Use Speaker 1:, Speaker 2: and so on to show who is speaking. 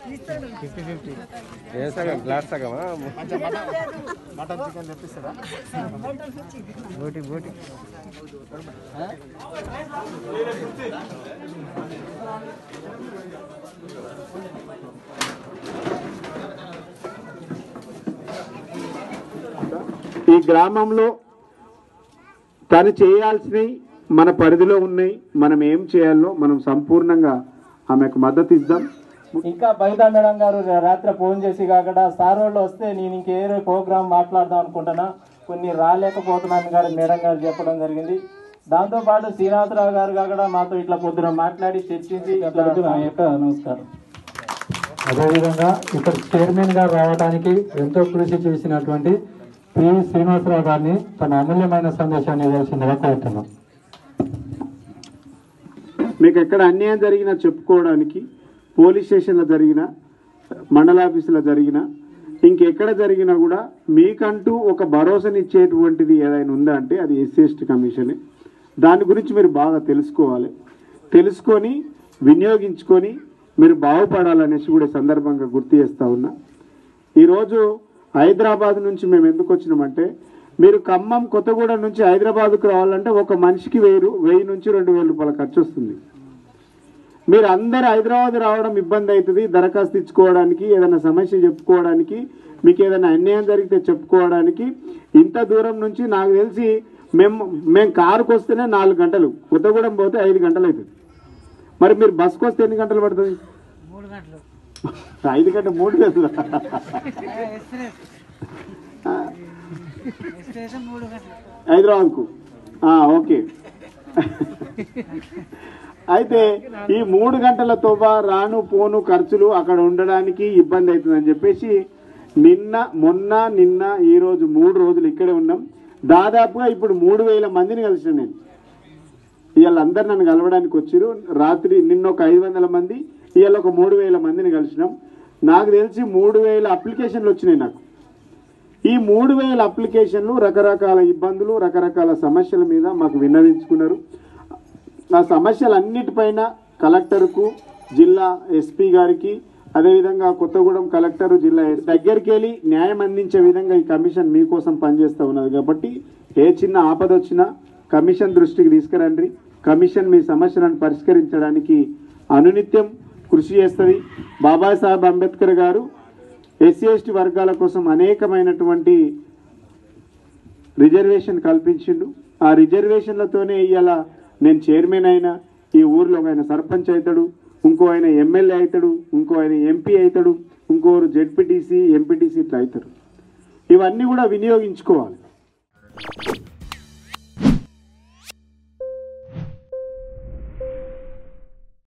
Speaker 1: 50-50 ఏ సగం glass సగమా mutton chicken తెప్పిస్తారా బోటి బోటి
Speaker 2: ఈ గ్రామంలో తను చేయాల్సినవి మన పరిధిలో ఉన్నాయి. మనం ఏం చేయాలో మనం సంపూర్ణంగా ఆమెకు మద్దతు ఇద్దాం.
Speaker 3: ఇంకా బయట మేడం గారు రాత్రి ఫోన్ చేసి కాకుండా సార్ వాళ్ళు వస్తే నేను ఇంకేదో ప్రోగ్రామ్ మాట్లాడదాం అనుకుంటున్నా, కొన్ని రాలేకపోతున్నాను గారు మేడం గారు చెప్పడం జరిగింది. దాంతోపాటు శ్రీనాథరావు గారు కాకుండా మాతో ఇట్లా పొద్దున మాట్లాడి చర్చించి నా యొక్క నమస్కారం.
Speaker 4: అదేవిధంగా ఇక్కడ చైర్మన్ గారు రావడానికి ఎంతో కృషి చేసినటువంటి పి శ్రీనివాసరావు గారిని తన అమూల్యమైన సందేశాన్ని ఇవ్వాల్సిందిగా కోరుతున్నాం.
Speaker 2: మీకు ఎక్కడ అన్యాయం జరిగినా చెప్పుకోవడానికి, పోలీస్ స్టేషన్లో జరిగిన, మండలాఫీసులో జరిగిన, ఇంకెక్కడ జరిగినా కూడా మీకంటూ ఒక భరోసానిచ్చేటువంటిది ఏదైనా ఉందా అంటే అది ఎస్సీ కమిషనే. దాని గురించి మీరు బాగా తెలుసుకోవాలి. తెలుసుకొని వినియోగించుకొని మీరు బాగుపడాలనేసి కూడా సందర్భంగా గుర్తు చేస్తూ ఉన్నా. ఈరోజు హైదరాబాద్ నుంచి మేము ఎందుకు వచ్చినామంటే, మీరు ఖమ్మం కొత్తగూడెం నుంచి హైదరాబాద్కు రావాలంటే ఒక మనిషికి 1000 నుంచి 2000 రూపాయల ఖర్చు వస్తుంది. మీరు అందరు హైదరాబాద్ రావడం ఇబ్బంది అవుతుంది. దరఖాస్తు ఇచ్చుకోవడానికి, ఏదైనా సమస్య చెప్పుకోవడానికి, మీకు ఏదైనా అన్యాయం జరిగితే చెప్పుకోవడానికి ఇంత దూరం నుంచి నాకు తెలిసి మేము కారుకు వస్తేనే 4 గంటలు, కొత్తగూడెం పోతే 5 గంటలు అవుతుంది. మరి మీరు బస్కు వస్తే ఎన్ని గంటలు పడుతుంది?
Speaker 5: 3 గంటలు.
Speaker 2: 5 గంటలు 3 గంటలు హైదరాబాద్కు. ఓకే. అయితే ఈ 3 గంటల తోబా రాను పోను ఖర్చులు అక్కడ ఉండడానికి ఇబ్బంది అవుతుందని చెప్పేసి నిన్న ఈరోజు 3 రోజులు ఇక్కడే ఉన్నాం. దాదాపుగా ఇప్పుడు 3000 మందిని కలిసిన నేను. ఇవాళ అందరు నన్ను కలవడానికి వచ్చారు. రాత్రి నిన్న ఒక 500 మంది, ఇవాళ ఒక 3000 మందిని కలిసినాం. నాకు తెలిసి 3000 అప్లికేషన్లు వచ్చినాయి నాకు. ఈ 3000 అప్లికేషన్లు రకరకాల ఇబ్బందులు, రకరకాల సమస్యల మీద మాకు విన్నవించుకున్నారు. ఆ సమస్యలన్నిటిపైన కలెక్టర్కు, జిల్లా ఎస్పీ గారికి, అదేవిధంగా కొత్తగూడెం కలెక్టర్, జిల్లా దగ్గరికి వెళ్ళి న్యాయం అందించే విధంగా ఈ కమిషన్ మీకోసం పనిచేస్తూ ఉన్నది. కాబట్టి ఏ చిన్న ఆపద వచ్చినా కమిషన్ దృష్టికి తీసుకురండి. కమిషన్ మీ సమస్యలను పరిష్కరించడానికి అనునిత్యం కృషి చేస్తుంది. బాబాసాహెబ్ అంబేద్కర్ గారు ఎస్సీ ఎస్టీ వర్గాల కోసం అనేకమైనటువంటి రిజర్వేషన్ కల్పించిండు. ఆ రిజర్వేషన్లతోనే ఇవాళ నేను చైర్మన్ అయినా, ఈ ఊర్లో ఆయన సర్పంచ్ అవుతాడు, ఇంకో ఆయన ఎమ్మెల్యే అవుతాడు, ఇంకో ఆయన ఎంపీ అవుతాడు, ఇంకోరు జెడ్పీటీసీ, ఎంపీటీసీ ఇట్లా అవుతారు. ఇవన్నీ కూడా వినియోగించుకోవాలి.